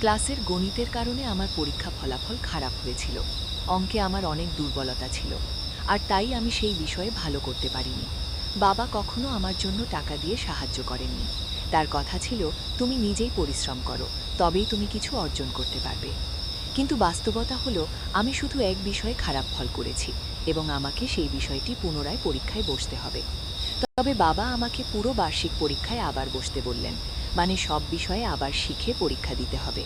ক্লাসের গণিতের কারণে আমার পরীক্ষা ফলাফল খারাপ হয়েছিল। অঙ্কে আমার অনেক দুর্বলতা ছিল, আর তাই আমি সেই বিষয়ে ভালো করতে পারিনি। বাবা কখনো আমার জন্য টাকা দিয়ে সাহায্য করেননি। তার কথা ছিল, তুমি নিজেই পরিশ্রম করো, তবেই তুমি কিছু অর্জন করতে পারবে। কিন্তু বাস্তবতা হলো, আমি শুধু এক বিষয়ে খারাপ ফল করেছি এবং আমাকে সেই বিষয়টি পুনরায় পরীক্ষায় বসতে হবে। তবে বাবা আমাকে পুরো বার্ষিক পরীক্ষায় আবার বসতে বললেন, মানে সব বিষয়ে আবার শিখে পরীক্ষা দিতে হবে।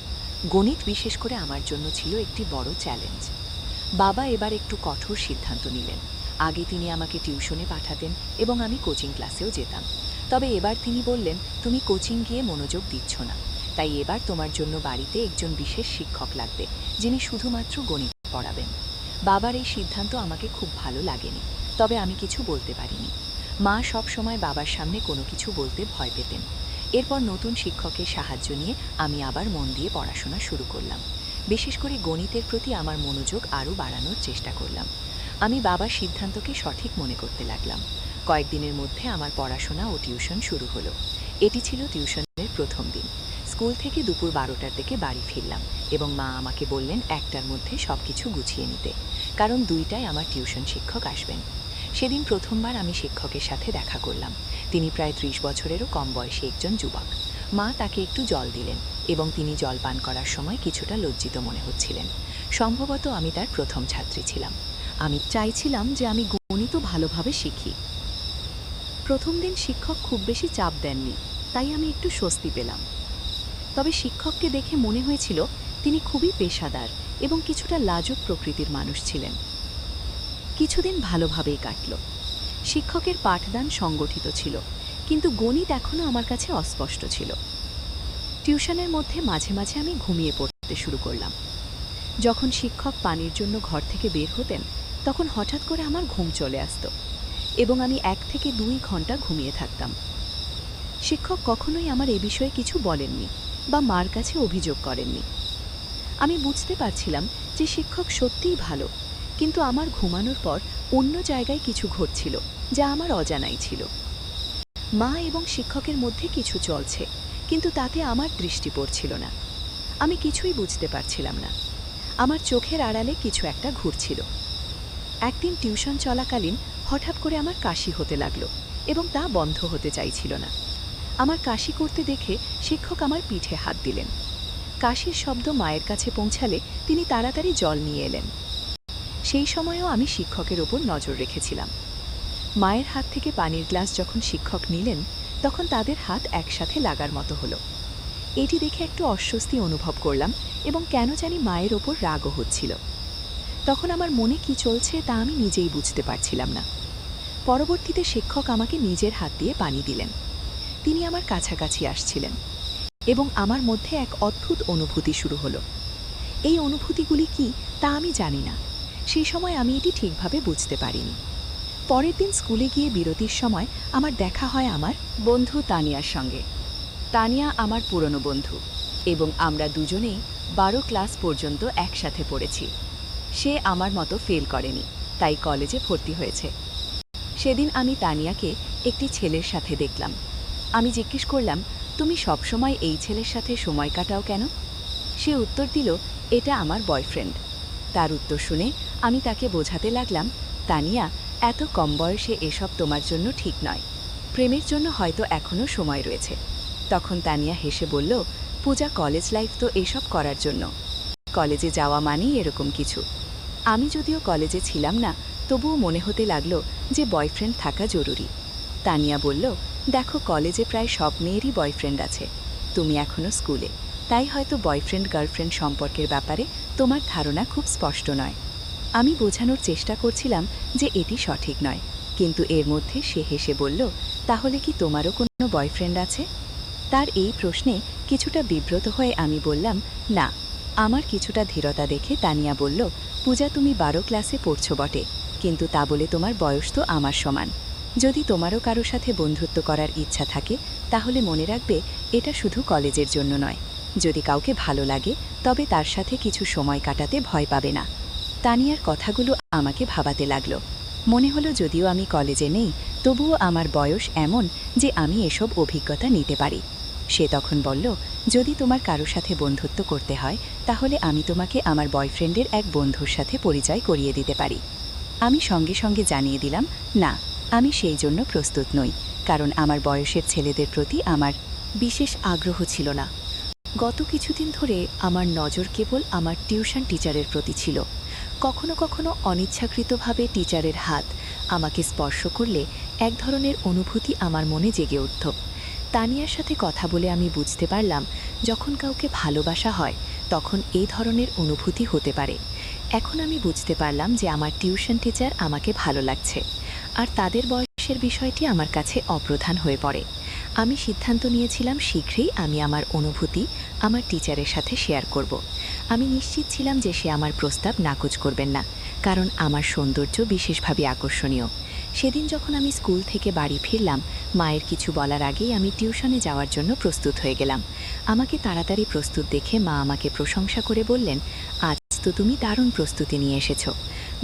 গণিত বিশেষ করে আমার জন্য ছিল একটি বড় চ্যালেঞ্জ। বাবা এবার একটু কঠোর সিদ্ধান্ত নিলেন। আগে তিনি আমাকে টিউশনে পাঠাতেন এবং আমি কোচিং ক্লাসেও যেতাম। তবে এবার তিনি বললেন, তুমি কোচিং গিয়ে মনোযোগ দিচ্ছ না, তাই এবার তোমার জন্য বাড়িতে একজন বিশেষ শিক্ষক লাগবে, যিনি শুধুমাত্র গণিত পড়াবেন। বাবার এই সিদ্ধান্ত আমাকে খুব ভালো লাগেনি, তবে আমি কিছু বলতে পারিনি। মা সব সময় বাবার সামনে কোনো কিছু বলতে ভয় পেতেন। এরপর নতুন শিক্ষকের সাহায্য নিয়ে আমি আবার মন দিয়ে পড়াশোনা শুরু করলাম। বিশেষ করে গণিতের প্রতি আমার মনোযোগ আরও বাড়ানোর চেষ্টা করলাম। আমি বাবার সিদ্ধান্তকে সঠিক মনে করতে লাগলাম। কয়েকদিনের মধ্যে আমার পড়াশোনা ও টিউশন শুরু হলো। এটি ছিল টিউশনের প্রথম দিন। স্কুল থেকে দুপুর 12টার দিকে বাড়ি ফিরলাম এবং মা আমাকে বললেন 1টার মধ্যে সব কিছু গুছিয়ে নিতে, কারণ 2টায় আমার টিউশন শিক্ষক আসবেন। সেদিন প্রথমবার আমি শিক্ষকের সাথে দেখা করলাম। তিনি প্রায় 30 বছরেরও কম বয়সী একজন যুবক। মা তাকে একটু জল দিলেন এবং তিনি জল পান করার সময় কিছুটা লজ্জিত মনে হচ্ছিলেন। সম্ভবত আমি তার প্রথম ছাত্রী ছিলাম। আমি চাইছিলাম যে আমি গণিত ভালোভাবে শিখি। প্রথম দিন শিক্ষক খুব বেশি চাপ দেননি, তাই আমি একটু স্বস্তি পেলাম। তবে শিক্ষককে দেখে মনে হয়েছিল তিনি খুবই পেশাদার এবং কিছুটা লাজুক প্রকৃতির মানুষ ছিলেন। কিছুদিন ভালোভাবেই কাটল। শিক্ষকের পাঠদান সংগঠিত ছিল, কিন্তু গণিত এখনও আমার কাছে অস্পষ্ট ছিল। টিউশনের মধ্যে মাঝে মাঝে আমি ঘুমিয়ে পড়তে শুরু করলাম। যখন শিক্ষক পানির জন্য ঘর থেকে বের হতেন, তখন হঠাৎ করে আমার ঘুম চলে আসত এবং আমি 1 থেকে 2 ঘন্টা ঘুমিয়ে থাকতাম। শিক্ষক কখনোই আমার এ বিষয়ে কিছু বলেননি বা মার কাছে অভিযোগ করেননি। আমি বুঝতে পারছিলাম যে শিক্ষক সত্যিই ভালো, কিন্তু আমার ঘুমানোর পর অন্য জায়গায় কিছু ঘটছিল যা আমার অজানাই ছিল। মা এবং শিক্ষকের মধ্যে কিছু চলছে, কিন্তু তাতে আমার দৃষ্টি পড়ছিল না। আমি কিছুই বুঝতে পারছিলাম না। আমার চোখের আড়ালে কিছু একটা ঘুরছিল। একদিন টিউশন চলাকালীন হঠাৎ করে আমার কাশি হতে লাগলো এবং তা বন্ধ হতে চাইছিল না। আমার কাশি করতে দেখে শিক্ষক আমার পিঠে হাত দিলেন। কাশির শব্দ মায়ের কাছে পৌঁছালে তিনি তাড়াতাড়ি জল নিয়ে এলেন। সেই সময়েও আমি শিক্ষকের ওপর নজর রেখেছিলাম। মায়ের হাত থেকে পানির গ্লাস যখন শিক্ষক নিলেন, তখন তাদের হাত একসাথে লাগার মতো হলো। এটি দেখে একটু অস্বস্তি অনুভব করলাম এবং কেন জানি মায়ের ওপর রাগও হচ্ছিল। তখন আমার মনে কি চলছে তা আমি নিজেই বুঝতে পারছিলাম না। পরবর্তীতে শিক্ষক আমাকে নিজের হাত দিয়ে পানি দিলেন। তিনি আমার কাছাকাছি আসছিলেন এবং আমার মধ্যে এক অদ্ভুত অনুভূতি শুরু হলো। এই অনুভূতিগুলি কি তা আমি জানি না। সেই সময় আমি এটি ঠিকভাবে বুঝতে পারিনি। পরের দিন স্কুলে গিয়ে বিরতির সময় আমার দেখা হয় আমার বন্ধু তানিয়ার সঙ্গে। তানিয়া আমার পুরনো বন্ধু এবং আমরা দুজনেই 12 ক্লাস পর্যন্ত একসাথে পড়েছি। সে আমার মতো ফেল করেনি, তাই কলেজে ভর্তি হয়েছে। সেদিন আমি তানিয়াকে একটি ছেলের সাথে দেখলাম। আমি জিজ্ঞেস করলাম, তুমি সবসময় এই ছেলের সাথে সময় কাটাও কেন? সে উত্তর দিল, এটা আমার বয়ফ্রেন্ড। তার উত্তর শুনে আমি তাকে বোঝাতে লাগলাম, তানিয়া, এত কম বয়সে এসব তোমার জন্য ঠিক নয়। প্রেমের জন্য হয়তো এখনও সময় রয়েছে। তখন তানিয়া হেসে বলল, পূজা, কলেজ লাইফ তো এসব করার জন্য। কলেজে যাওয়া মানেই এরকম কিছু। আমি যদিও কলেজে ছিলাম না, তবুও মনে হতে লাগলো যে বয়ফ্রেন্ড থাকা জরুরি। তানিয়া বলল, দেখো, কলেজে প্রায় সব মেয়েরই বয়ফ্রেন্ড আছে। তুমি এখনও স্কুলে, তাই হয়তো বয়ফ্রেন্ড গার্লফ্রেন্ড সম্পর্কের ব্যাপারে তোমার ধারণা খুব স্পষ্ট নয়। আমি বোঝানোর চেষ্টা করছিলাম যে এটি সঠিক নয়, কিন্তু এর মধ্যে সে হেসে বলল, তাহলে কি তোমারও কোনো বয়ফ্রেন্ড আছে? তার এই প্রশ্নে কিছুটা বিব্রত হয়ে আমি বললাম, না। আমার কিছুটা ধীরতা দেখে তানিয়া বলল, পূজা, তুমি 12 ক্লাসে পড়ছো বটে, কিন্তু তা বলে তোমার বয়স তো আমার সমান। যদি তোমারও কারো সাথে বন্ধুত্ব করার ইচ্ছা থাকে, তাহলে মনে রাখবে এটা শুধু কলেজের জন্য নয়। যদি কাউকে ভালো লাগে, তবে তার সাথে কিছু সময় কাটাতে ভয় পাবে না। তানিয়ার কথাগুলো আমাকে ভাবাতে লাগলো। মনে হলো যদিও আমি কলেজে নেই, তবুও আমার বয়স এমন যে আমি এসব অভিজ্ঞতা নিতে পারি। সে তখন বলল, যদি তোমার কারো সাথে বন্ধুত্ব করতে হয় তাহলে আমি তোমাকে আমার বয়ফ্রেন্ডের এক বন্ধুর সাথে পরিচয় করিয়ে দিতে পারি। আমি সঙ্গে সঙ্গে জানিয়ে দিলাম, না, আমি সেই জন্য প্রস্তুত নই, কারণ আমার বয়সের ছেলেদের প্রতি আমার বিশেষ আগ্রহ ছিল না। গত কিছুদিন ধরে আমার নজর কেবল আমার টিউশন টিচারের প্রতি ছিল। কখনো কখনো অনিচ্ছাকৃতভাবে টিচারের হাত আমাকে স্পর্শ করলে এক ধরনের অনুভূতি আমার মনে জেগে উঠত। তানিয়ার সাথে কথা বলে আমি বুঝতে পারলাম, যখন কাউকে ভালোবাসা হয় তখন এই ধরনের অনুভূতি হতে পারে। এখন আমি বুঝতে পারলাম যে আমার টিউশন টিচার আমাকে ভালো লাগছে, আর তাদের বয়সের বিষয়টি আমার কাছে অপ্রধান হয়ে পড়ে। আমি সিদ্ধান্ত নিয়েছিলাম শীঘ্রই আমি আমার অনুভূতি আমার টিচারের সাথে শেয়ার করব। আমি নিশ্চিত ছিলাম যে সে আমার প্রস্তাব নাকচ করবেন না, কারণ আমার সৌন্দর্য বিশেষভাবে আকর্ষণীয়। সেদিন যখন আমি স্কুল থেকে বাড়ি ফিরলাম, মায়ের কিছু বলার আগেই আমি টিউশনে যাওয়ার জন্য প্রস্তুত হয়ে গেলাম। আমাকে তাড়াতাড়ি প্রস্তুত দেখে মা আমাকে প্রশংসা করে বললেন, আজ তো তুমি দারুণ প্রস্তুতি নিয়ে এসেছো।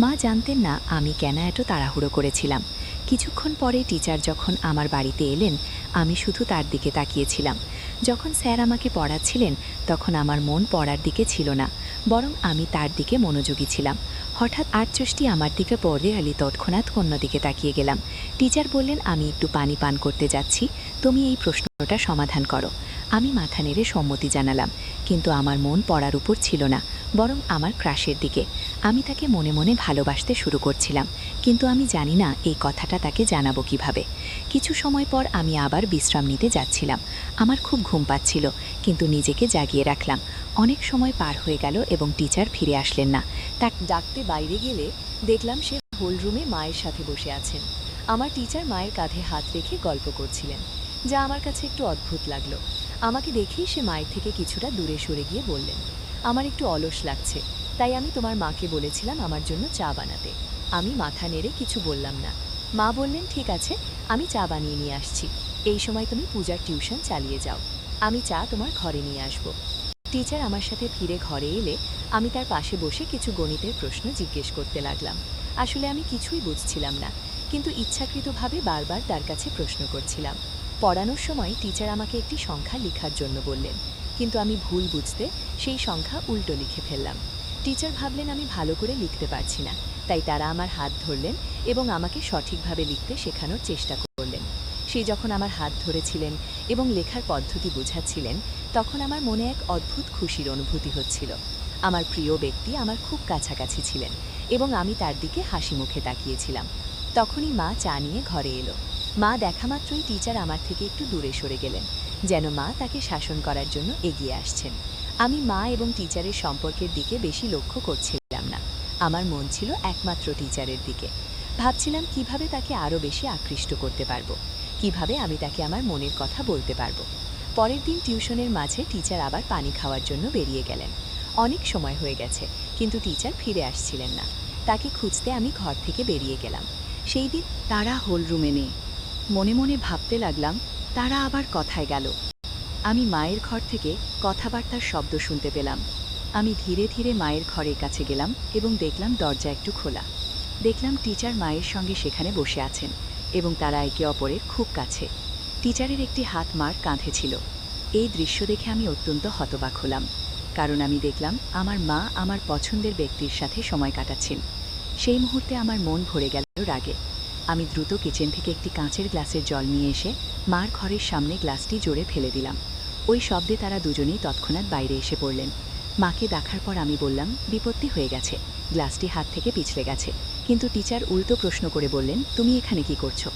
মা জানতেন না আমি কেন এত তাড়াহুড়ো করেছিলাম। কিছুক্ষণ পরে টিচার যখন আমার বাড়িতে এলেন, আমি শুধু তার দিকে তাকিয়েছিলাম। যখন স্যার আমাকে পড়াচ্ছিলেন তখন আমার মন পড়ার দিকে ছিল না, বরং আমি তার দিকে মনোযোগী ছিলাম। হঠাৎ আর্চষ্টি আমার দিকে পড়ে আলি তৎক্ষণাৎ অন্যদিকে তাকিয়ে গেলাম। টিচার বললেন, আমি একটু পানি পান করতে যাচ্ছি, তুমি এই প্রশ্নটা সমাধান করো। আমি মাথা নেড়ে সম্মতি জানালাম, কিন্তু আমার মন পড়ার উপর ছিল না, বরং আমার ক্রাশের দিকে। আমি তাকে মনে মনে ভালোবাসতে শুরু করছিলাম, কিন্তু আমি জানি না এই কথাটা তাকে জানাবো কিভাবে। কিছু সময় পর আমি আবার বিশ্রাম নিতে যাচ্ছিলাম। আমার খুব ঘুম পাচ্ছিল, কিন্তু নিজেকে জাগিয়ে রাখলাম। অনেক সময় পার হয়ে গেল এবং টিচার ফিরে আসলেন না। তাকে ডাকতে বাইরে গেলে দেখলাম সে হোলরুমে মায়ের সাথে বসে আছেন। আমার টিচার মায়ের কাঁধে হাত রেখে গল্প করছিলেন, যা আমার কাছে একটু অদ্ভুত লাগলো। আমাকে দেখেই সে মায়ের থেকে কিছুটা দূরে সরে গিয়ে বললেন, আমার একটু অলস লাগছে, তাই আমি তোমার মাকে বলেছিলাম আমার জন্য চা বানাতে। আমি মাথা নেড়ে কিছু বললাম না। মা বললেন, ঠিক আছে, আমি চা বানিয়ে নিয়ে আসছি। এই সময় তুমি পূজার টিউশন চালিয়ে যাও, আমি চা তোমার ঘরে নিয়ে আসব। টিচার আমার সাথে ফিরে ঘরে এলে আমি তার পাশে বসে কিছু গণিতের প্রশ্ন জিজ্ঞেস করতে লাগলাম। আসলে আমি কিছুই বুঝছিলাম না, কিন্তু ইচ্ছাকৃতভাবে বারবার তার কাছে প্রশ্ন করছিলাম। পড়ানোর সময় টিচার আমাকে একটি সংখ্যা লেখার জন্য বললেন, কিন্তু আমি ভুল বুঝতে সেই সংখ্যা উল্টো লিখে ফেললাম। টিচার ভাবলেন আমি ভালো করে লিখতে পারছি না, তাই তারা আমার হাত ধরলেন এবং আমাকে সঠিকভাবে লিখতে শেখানোর চেষ্টা করলেন। সেই যখন আমার হাত ধরেছিলেন এবং লেখার পদ্ধতি বোঝাচ্ছিলেন, তখন আমার মনে এক অদ্ভুত খুশির অনুভূতি হচ্ছিল। আমার প্রিয় ব্যক্তি আমার খুব কাছাকাছি ছিলেন এবং আমি তার দিকে হাসি মুখে তাকিয়েছিলাম। তখনই মা চা নিয়ে ঘরে এলো। মা দেখা মাত্রই টিচার আমার থেকে একটু দূরে সরে গেলেন, যেন মা তাকে শাসন করার জন্য এগিয়ে আসছেন। আমি মা এবং টিচারের সম্পর্কের দিকে বেশি লক্ষ্য করছিলাম না। আমার মন ছিল একমাত্র টিচারের দিকে। ভাবছিলাম কিভাবে তাকে আরও বেশি আকৃষ্ট করতে পারবো, কিভাবে আমি তাকে আমার মনের কথা বলতে পারবো। পরের দিন টিউশনের মাঝে টিচার আবার পানি খাওয়ার জন্য বেরিয়ে গেলেন। অনেক সময় হয়ে গেছে, কিন্তু টিচার ফিরে আসছিলেন না। তাকে খুঁজতে আমি ঘর থেকে বেরিয়ে গেলাম। সেই দিন তারা হোলরুমে নেই। মনে মনে ভাবতে লাগলাম, তারা আবার কথায় গেল। আমি মায়ের ঘর থেকে কথাবার্তার শব্দ শুনতে পেলাম। আমি ধীরে ধীরে মায়ের ঘরের কাছে গেলাম এবং দেখলাম দরজা একটু খোলা। দেখলাম টিচার মায়ের সঙ্গে সেখানে বসে আছেন এবং তারা একে অপরের খুব কাছে। টিচারের একটি হাত মার কাঁধে ছিল। এই দৃশ্য দেখে আমি অত্যন্ত হতবাক হলাম, কারণ আমি দেখলাম আমার মা আমার পছন্দের ব্যক্তির সাথে সময় কাটাচ্ছেন। সেই মুহূর্তে আমার মন ভরে গেল রাগে। আমি দ্রুত কিচেন থেকে একটি কাঁচের গ্লাসের জল নিয়ে এসে মার ঘরের সামনে গ্লাসটি জোরে ফেলে দিলাম। ওই শব্দে তারা দুজনেই তৎক্ষণাৎ বাইরে এসে পড়লেন। মাকে দেখার পর আমি বললাম, বিপত্তি হয়ে গেছে, গ্লাসটি হাত থেকে পিছলে গেছে। কিন্তু টিচার উল্টো প্রশ্ন করে বললেন, তুমি এখানে কি করছো?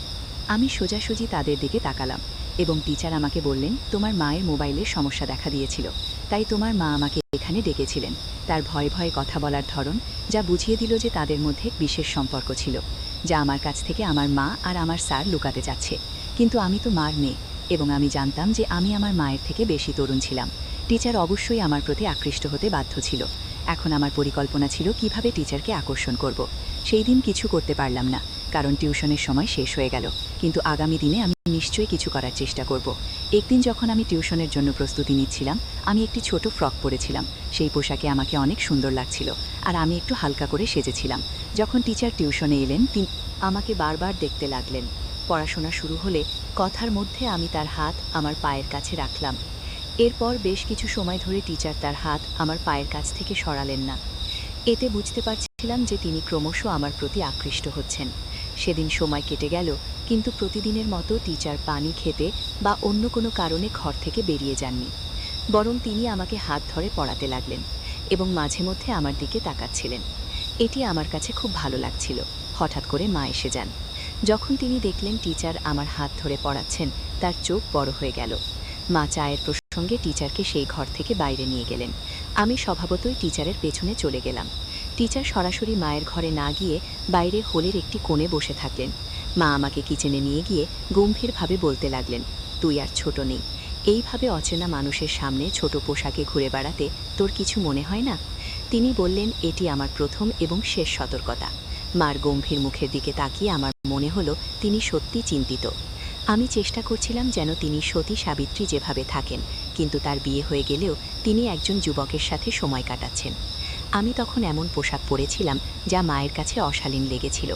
আমি সোজাসুজি তাদের দিকে তাকালাম এবং টিচার আমাকে বললেন, তোমার মায়ের মোবাইলের সমস্যা দেখা দিয়েছিল, তাই তোমার মা আমাকে এখানে ডেকেছিলেন। তার ভয়ে ভয়ে কথা বলার ধরন যা বুঝিয়ে দিল যে তাদের মধ্যে বিশেষ সম্পর্ক ছিল, যা আমার কাছ থেকে আমার মা আর আমার স্যার লুকাতে চাচ্ছে। কিন্তু আমি তো মার মেয়ে এবং আমি জানতাম যে আমি আমার মায়ের থেকে বেশি তরুণ ছিলাম। টিচার অবশ্যই আমার প্রতি আকৃষ্ট হতে বাধ্য ছিল। এখন আমার পরিকল্পনা ছিল কিভাবে টিচারকে আকর্ষণ করব। সেই দিন কিছু করতে পারলাম না, কারণ টিউশনের সময় শেষ হয়ে গেল, কিন্তু আগামী দিনে আমি নিশ্চয়ই কিছু করার চেষ্টা করব। একদিন যখন আমি টিউশনের জন্য প্রস্তুতি নিচ্ছিলাম, আমি একটি ছোট ফ্রক পরেছিলাম। সেই পোশাকে আমাকে অনেক সুন্দর লাগছিল আর আমি একটু হালকা করে সেজেছিলাম। যখন টিচার টিউশনে এলেন, তিনি আমাকে বারবার দেখতে লাগলেন। পড়াশোনা শুরু হলে কথার মধ্যে আমি তার হাত আমার পায়ের কাছে রাখলাম। এরপর বেশ কিছু সময় ধরে টিচার তার হাত আমার পায়ের কাছ থেকে সরালেন না। এতে বুঝতে পারছিলাম যে তিনি ক্রমশ আমার প্রতি আকৃষ্ট হচ্ছেন। সেদিন সময় কেটে গেল, কিন্তু প্রতিদিনের মতো টিচার পানি খেতে বা অন্য কোনো কারণে ঘর থেকে বেরিয়ে যাননি। বরং তিনি আমাকে হাত ধরে পড়াতে লাগলেন এবং মাঝে মধ্যে আমার দিকে তাকাচ্ছিলেন। এটি আমার কাছে খুব ভালো লাগছিল। হঠাৎ করে মা এসে যান। যখন তিনি দেখলেন টিচার আমার হাত ধরে পড়াচ্ছেন, তার চোখ বড় হয়ে গেল। মা চায়ের প্রসঙ্গে টিচারকে সেই ঘর থেকে বাইরে নিয়ে গেলেন। আমি স্বভাবতই টিচারের পেছনে চলে গেলাম। টিচার সরাসরি মায়ের ঘরে না গিয়ে বাইরে হোলের একটি কোণে বসে থাকলেন। মা আমাকে কিচেনে নিয়ে গিয়ে গম্ভীরভাবে বলতে লাগলেন, তুই আর ছোট নেই। এইভাবে অচেনা মানুষের সামনে ছোট পোশাকে ঘুরে বেড়াতে তোর কিছু মনে হয় না? তিনি বললেন, এটি আমার প্রথম এবং শেষ সতর্কতা। মার গম্ভীর মুখের দিকে তাকিয়ে আমার মনে হলো তিনি সত্যি চিন্তিত। আমি চেষ্টা করছিলাম যেন তিনি সতী সাবিত্রী যেভাবে থাকেন, কিন্তু তার বিয়ে হয়ে গেলেও তিনি একজন যুবকের সাথে সময় কাটাচ্ছেন। আমি তখন এমন পোশাক পরেছিলাম যা মায়ের কাছে অশালীন লেগেছিল।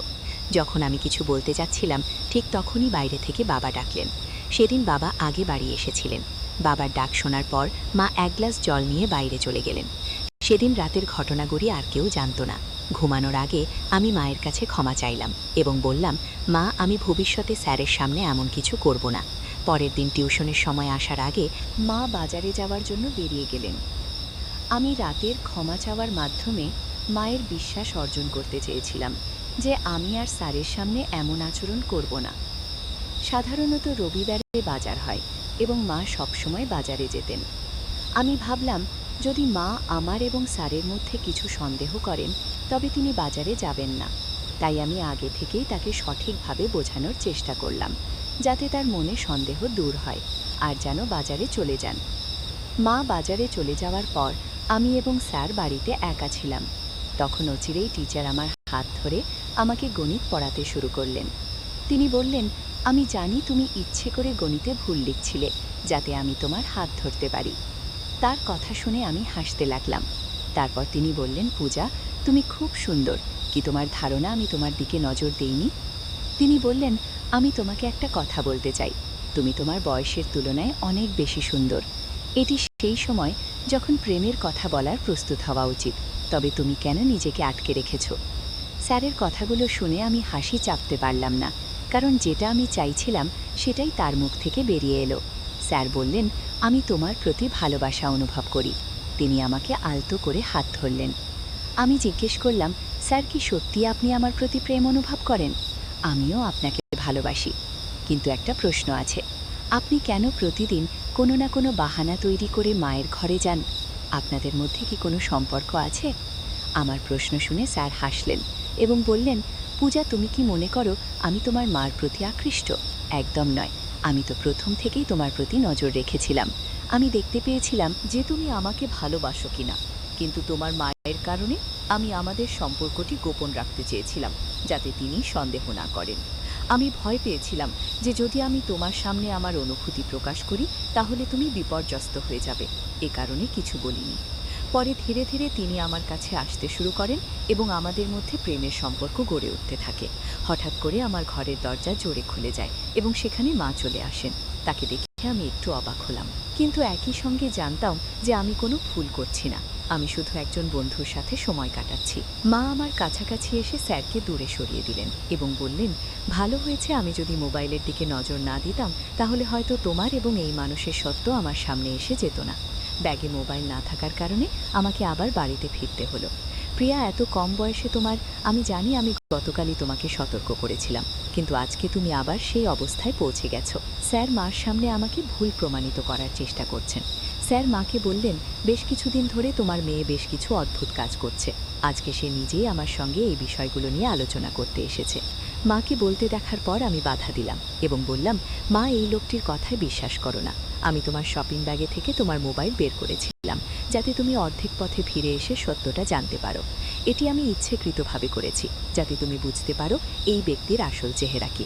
যখন আমি কিছু বলতে যাচ্ছিলাম, ঠিক তখনই বাইরে থেকে বাবা ডাকলেন। সেদিন বাবা আগে বাড়ি এসেছিলেন। বাবার ডাক শোনার পর মা এক গ্লাস জল নিয়ে বাইরে চলে গেলেন। সেদিন রাতের ঘটনাগুলি আর কেউ জানত না। ঘুমানোর আগে আমি মায়ের কাছে ক্ষমা চাইলাম এবং বললাম, মা, আমি ভবিষ্যতে স্যারের সামনে এমন কিছু করব না। পরের দিন টিউশনের সময় আসার আগে মা বাজারে যাওয়ার জন্য বেরিয়ে গেলেন। আমি রাতের ক্ষমা চাওয়ার মাধ্যমে মায়ের বিশ্বাস অর্জন করতে চেয়েছিলাম যে আমি আর স্যারের সামনে এমন আচরণ করব না। সাধারণত রবিবারে বাজার হয় এবং মা সবসময় বাজারে যেতেন। আমি ভাবলাম, যদি মা আমার এবং স্যারের মধ্যে কিছু সন্দেহ করেন, তবে তিনি বাজারে যাবেন না। তাই আমি আগে থেকেই তাকে সঠিকভাবে বোঝানোর চেষ্টা করলাম, যাতে তার মনে সন্দেহ দূর হয় আর যেন বাজারে চলে যান। মা বাজারে চলে যাওয়ার পর আমি এবং স্যার বাড়িতে একা ছিলাম। তখন অচিরেই টিচার আমার হাত ধরে আমাকে গণিত পড়াতে শুরু করলেন। তিনি বললেন, আমি জানি তুমি ইচ্ছে করে গণিতে ভুল লিখছিলে, যাতে আমি তোমার হাত ধরতে পারি। তার কথা শুনে আমি হাসতে লাগলাম। তারপর তিনি বললেন, পূজা, তুমি খুব সুন্দর। কি তোমার ধারণা আমি তোমার দিকে নজর দেইনি? তিনি বললেন, আমি তোমাকে একটা কথা বলতে চাই। তুমি তোমার বয়সের তুলনায় অনেক বেশি সুন্দর। এটি সেই সময় যখন প্রেমের কথা বলার প্রস্তুত হওয়া উচিত, তবে তুমি কেন নিজেকে আটকে রেখেছ? স্যারের কথাগুলো শুনে আমি হাসি চাপতে পারলাম না, কারণ যেটা আমি চাইছিলাম সেটাই তার মুখ থেকে বেরিয়ে এলো। স্যার বললেন, আমি তোমার প্রতি ভালোবাসা অনুভব করি। তিনি আমাকে আলতো করে হাত ধরলেন। আমি জিজ্ঞেস করলাম, স্যার, কি সত্যি আপনি আমার প্রতি প্রেম অনুভব করেন? আমিও আপনাকে ভালোবাসি, কিন্তু একটা প্রশ্ন আছে। আপনি কেন প্রতিদিন কোনো না কোনো বাহানা তৈরি করে মায়ের ঘরে যান? আপনাদের মধ্যে কি কোনো সম্পর্ক আছে? আমার প্রশ্ন শুনে স্যার হাসলেন এবং বললেন, পূজা, তুমি কি মনে করো আমি তোমার মার প্রতি আকৃষ্ট? একদম নয়। আমি তো প্রথম থেকেই তোমার প্রতি নজর রেখেছিলাম। আমি দেখতে পেয়েছিলাম যে তুমি আমাকে ভালোবাসো কিনা, কিন্তু তোমার মায়ের কারণে আমি আমাদের সম্পর্কটি গোপন রাখতে চেয়েছিলাম, যাতে তিনি সন্দেহ না করেন। আমি ভয় পেয়েছিলাম যে যদি আমি তোমার সামনে আমার অনুভূতি প্রকাশ করি, তাহলে তুমি বিপর্যস্ত হয়ে যাবে। এ কারণে কিছু বলিনি। পরে ধীরে ধীরে তিনি আমার কাছে আসতে শুরু করেন এবং আমাদের মধ্যে প্রেমের সম্পর্ক গড়ে উঠতে থাকে। হঠাৎ করে আমার ঘরের দরজা জোরে খুলে যায় এবং সেখানে মা চলে আসেন। তাকে দেখে আমি একটু অবাক হলাম, কিন্তু একই সঙ্গে জানতাম যে আমি কোনো ভুল করছি না। আমি শুধু একজন বন্ধুর সাথে সময় কাটাচ্ছি। মা আমার কাছাকাছি এসে স্যারকে দূরে সরিয়ে দিলেন এবং বললেন, ভালো হয়েছে, আমি যদি মোবাইলের দিকে নজর না দিতাম, তাহলে হয়তো তোমার এবং এই মানুষের সত্য আমার সামনে এসে যেত না। ব্যাগে মোবাইল না থাকার কারণে আমাকে আবার বাড়িতে ফিরতে হলো। প্রিয়া, এত কম বয়সে তোমার, আমি জানি আমি গতকালই তোমাকে সতর্ক করেছিলাম, কিন্তু আজকে তুমি আবার সেই অবস্থায় পৌঁছে গেছো। স্যার মার সামনে আমাকে ভুল প্রমাণিত করার চেষ্টা করছেন। স্যার মাকে বললেন, বেশ কিছুদিন ধরে তোমার মেয়ে বেশ কিছু অদ্ভুত কাজ করছে। আজকে সে নিজেই আমার সঙ্গে এই বিষয়গুলো নিয়ে আলোচনা করতে এসেছে। মাকে বলতে দেখার পর আমি বাধা দিলাম এবং বললাম, মা, এই লোকটির কথায় বিশ্বাস করো না। আমি তোমার শপিং ব্যাগে থেকে তোমার মোবাইল বের করেছিলাম, যাতে তুমি অর্ধেক পথে ফিরে এসে সত্যটা জানতে পারো। এটি আমি ইচ্ছেকৃতভাবে করেছি, যাতে তুমি বুঝতে পারো এই ব্যক্তির আসল চেহারা কি।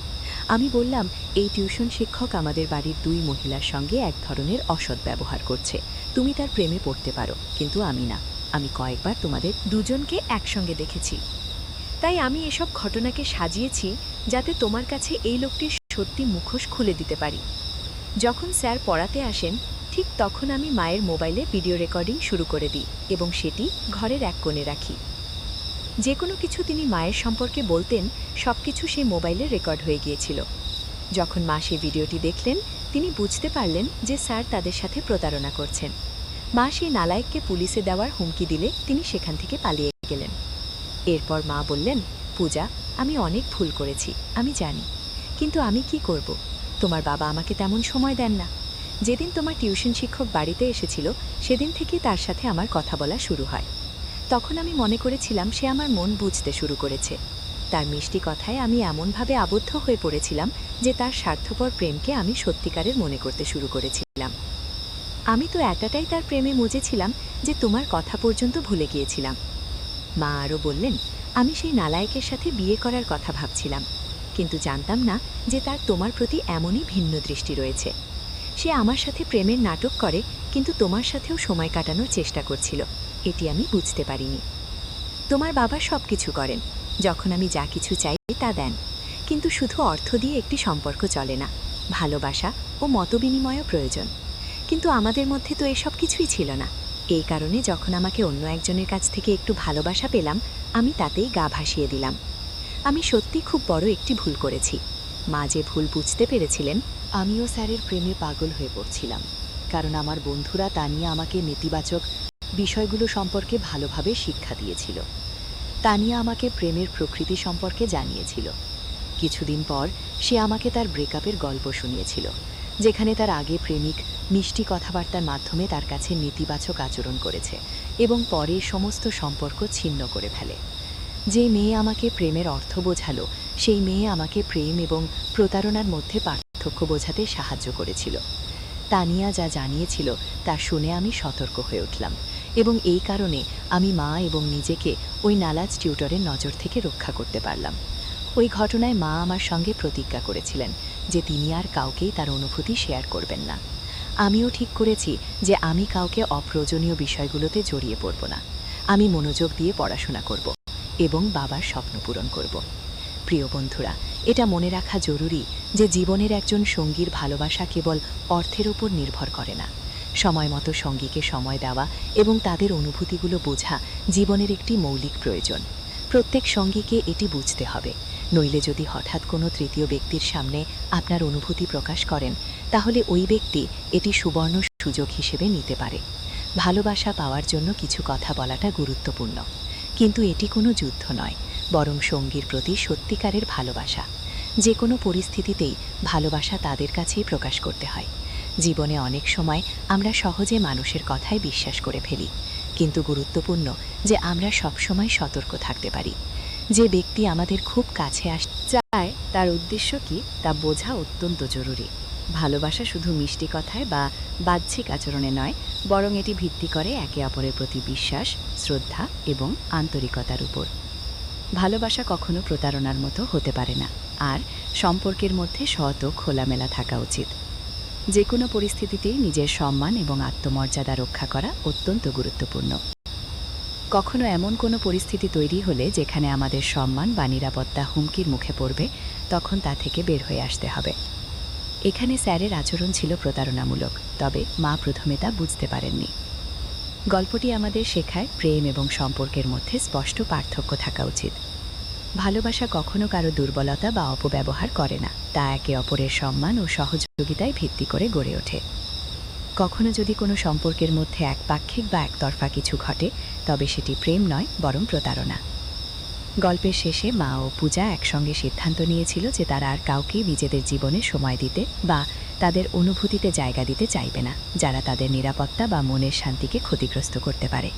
আমি বললাম, এই টিউশন শিক্ষক আমাদের বাড়ির দুই মহিলার সঙ্গে এক ধরনের অসৎ ব্যবহার করছে। তুমি তার প্রেমে পড়তে পারো, কিন্তু আমি না। আমি কয়েকবার তোমাদের দুজনকে একসঙ্গে দেখেছি, তাই আমি এসব ঘটনাকে সাজিয়েছি যাতে তোমার কাছে এই লোকটির সত্যি মুখোশ খুলে দিতে পারি। যখন স্যার পড়াতে আসেন, ঠিক ঠিক তখন আমি মায়ের মোবাইলে ভিডিও রেকর্ডিং শুরু করে দিই এবং সেটি ঘরের এক কোণে রাখি। যে কোনো কিছু তিনি মায়ের সম্পর্কে বলতেন, সব কিছু সেই মোবাইলে রেকর্ড হয়ে গিয়েছিল। যখন মা সেই ভিডিওটি দেখলেন, তিনি বুঝতে পারলেন যে স্যার তাদের সাথে প্রতারণা করছেন। মা সেই নালায়েককে পুলিশে দেওয়ার হুমকি দিলে তিনি সেখান থেকে পালিয়ে গেলেন। এরপর মা বললেন, পূজা, আমি অনেক ভুল করেছি, আমি জানি, কিন্তু আমি কি করব? তোমার বাবা আমাকে তেমন সময় দেন না। যেদিন তোমার টিউশন শিক্ষক বাড়িতে এসেছিল, সেদিন থেকেই তার সাথে আমার কথা বলা শুরু হয়। তখন আমি মনে করেছিলাম সে আমার মন বুঝতে শুরু করেছে। তার মিষ্টি কথায় আমি এমনভাবে আবদ্ধ হয়ে পড়েছিলাম যে তার স্বার্থপর প্রেমকে আমি সত্যিকারের মনে করতে শুরু করেছিলাম। আমি তো এতটাই তার প্রেমে মজেছিলাম যে তোমার কথা পর্যন্ত ভুলে গিয়েছিলাম। মা আরও বললেন, আমি সেই নালায়েকের সাথে বিয়ে করার কথা ভাবছিলাম, কিন্তু জানতাম না যে তার তোমার প্রতি এমনই ভিন্ন দৃষ্টি রয়েছে। সে আমার সাথে প্রেমের নাটক করে, কিন্তু তোমার সাথেও সময় কাটানোর চেষ্টা করছিল, এটি আমি বুঝতে পারিনি। তোমার বাবা সব কিছু করেন, যখন আমি যা কিছু চাই তা দেন, কিন্তু শুধু অর্থ দিয়ে একটি সম্পর্ক চলে না, ভালোবাসা ও মতবিনিময়ও প্রয়োজন। কিন্তু আমাদের মধ্যে তো এসব কিছুই ছিল না। এই কারণে যখন আমাকে অন্য একজনের কাছ থেকে একটু ভালোবাসা পেলাম, আমি তাতেই গা ভাসিয়ে দিলাম। আমি সত্যি খুব বড় একটি ভুল করেছি। মা যে ভুল বুঝতে পেরেছিলেন। আমিও স্যারের প্রেমে পাগল হয়ে পড়ছিলাম, কারণ আমার বন্ধুরা তা নিয়ে আমাকে নেতিবাচক বিষয়গুলো সম্পর্কে ভালোভাবে শিক্ষা দিয়েছিল। তানিয়া আমাকে প্রেমের প্রকৃতি সম্পর্কে জানিয়েছিল। কিছুদিন পর সে আমাকে তার ব্রেকআপের গল্প শুনিয়েছিল, যেখানে তার আগে প্রেমিক মিষ্টি কথাবার্তার মাধ্যমে তার কাছে নেতিবাচক আচরণ করেছে এবং পরে সমস্ত সম্পর্ক ছিন্ন করে ফেলে। যে মেয়ে আমাকে প্রেমের অর্থ বোঝালো, সেই মেয়ে আমাকে প্রেম এবং প্রতারণার মধ্যে পার্থক্য বোঝাতে সাহায্য করেছিল। তানিয়া যা জানিয়েছিল তা শুনে আমি সতর্ক হয়ে উঠলাম, এবং এই কারণে আমি মা এবং নিজেকে ওই নালাজ টিউটরের নজর থেকে রক্ষা করতে পারলাম। ওই ঘটনায় মা আমার সঙ্গে প্রতিজ্ঞা করেছিলেন যে তিনি আর কাউকেই তার অনুভূতি শেয়ার করবেন না। আমিও ঠিক করেছি যে আমি কাউকে অপ্রয়োজনীয় বিষয়গুলোতে জড়িয়ে পড়ব না। আমি মনোযোগ দিয়ে পড়াশোনা করব এবং বাবার স্বপ্ন পূরণ করব। প্রিয় বন্ধুরা, এটা মনে রাখা জরুরি যে জীবনের একজন সঙ্গীর ভালোবাসা কেবল অর্থের উপর নির্ভর করে না। সময় মতো সঙ্গীকে সময় দেওয়া এবং তাদের অনুভূতিগুলো বোঝা জীবনের একটি মৌলিক প্রয়োজন। প্রত্যেক সঙ্গীকে এটি বুঝতে হবে, নইলে যদি হঠাৎ কোনো তৃতীয় ব্যক্তির সামনে আপনার অনুভূতি প্রকাশ করেন, তাহলে ওই ব্যক্তি এটি সুবর্ণ সুযোগ হিসেবে নিতে পারে। ভালোবাসা পাওয়ার জন্য কিছু কথা বলাটা গুরুত্বপূর্ণ, কিন্তু এটি কোনো যুদ্ধ নয়, বরং সঙ্গীর প্রতি সত্যিকারের ভালোবাসা। যে কোনো পরিস্থিতিতেই ভালোবাসা তাদের কাছেই প্রকাশ করতে হয়। জীবনে অনেক সময় আমরা সহজে মানুষের কথায় বিশ্বাস করে ফেলি, কিন্তু গুরুত্বপূর্ণ যে আমরা সবসময় সতর্ক থাকতে পারি। যে ব্যক্তি আমাদের খুব কাছে আসতে চায় তার উদ্দেশ্য কী তা বোঝা অত্যন্ত জরুরি। ভালোবাসা শুধু মিষ্টি কথায় বা বাহ্যিক আচরণে নয়, বরং এটি ভিত্তি করে একে অপরের প্রতি বিশ্বাস, শ্রদ্ধা এবং আন্তরিকতার উপর। ভালোবাসা কখনো প্রতারণার মতো হতে পারে না, আর সম্পর্কের মধ্যে সৎ ও খোলামেলা থাকা উচিত। যে কোনো পরিস্থিতিতেই নিজের সম্মান এবং আত্মমর্যাদা রক্ষা করা অত্যন্ত গুরুত্বপূর্ণ। কখনো এমন কোনো পরিস্থিতি তৈরি হলে যেখানে আমাদের সম্মান বা নিরাপত্তা হুমকির মুখে পড়বে, তখন তা থেকে বের হয়ে আসতে হবে। এখানে স্যারের আচরণ ছিল প্রতারণামূলক, তবে মা প্রথমে তা বুঝতে পারেননি। গল্পটি আমাদের শেখায় প্রেম এবং সম্পর্কের মধ্যে স্পষ্ট পার্থক্য থাকা উচিত। ভালোবাসা কখনো কারো দুর্বলতা বা অপব্যবহার করে না, তা একে অপরের সম্মান ও সহযোগিতায় ভিত্তি করে গড়ে ওঠে। কখনো যদি কোনো সম্পর্কের মধ্যে একপাক্ষিক বা একতরফা কিছু ঘটে, তবে সেটি প্রেম নয়, বরং প্রতারণা। গল্পের শেষে মা ও পূজা একসঙ্গে সিদ্ধান্ত নিয়েছিল যে তারা আর কাউকেই নিজেদের জীবনে সময় দিতে বা তাদের অনুভূতিতে জায়গা দিতে চাইবে না, যারা তাদের নিরাপত্তা বা মনের শান্তিকে ক্ষতিগ্রস্ত করতে পারে।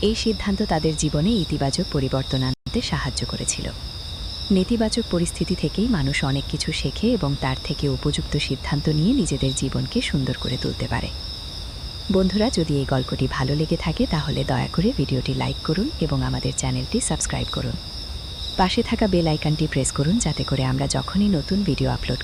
এই সিদ্ধান্ত তাদের জীবনে ইতিবাচক পরিবর্তন আনতে সাহায্য করেছিল। নেতিবাচক পরিস্থিতি থেকেই মানুষ অনেক কিছু শেখে এবং তার থেকে উপযুক্ত সিদ্ধান্ত নিয়ে নিজেদের জীবনকে সুন্দর করে তুলতে পারে। বন্ধুরা, যদি এই গল্পটি ভালো লেগে থাকে তাহলে দয়া করে ভিডিওটি লাইক করুন এবং আমাদের চ্যানেলটি সাবস্ক্রাইব করুন। পাশে থাকা বেল আইকনটি প্রেস করুন, যাতে করে আমরা যখনই নতুন ভিডিও আপলোড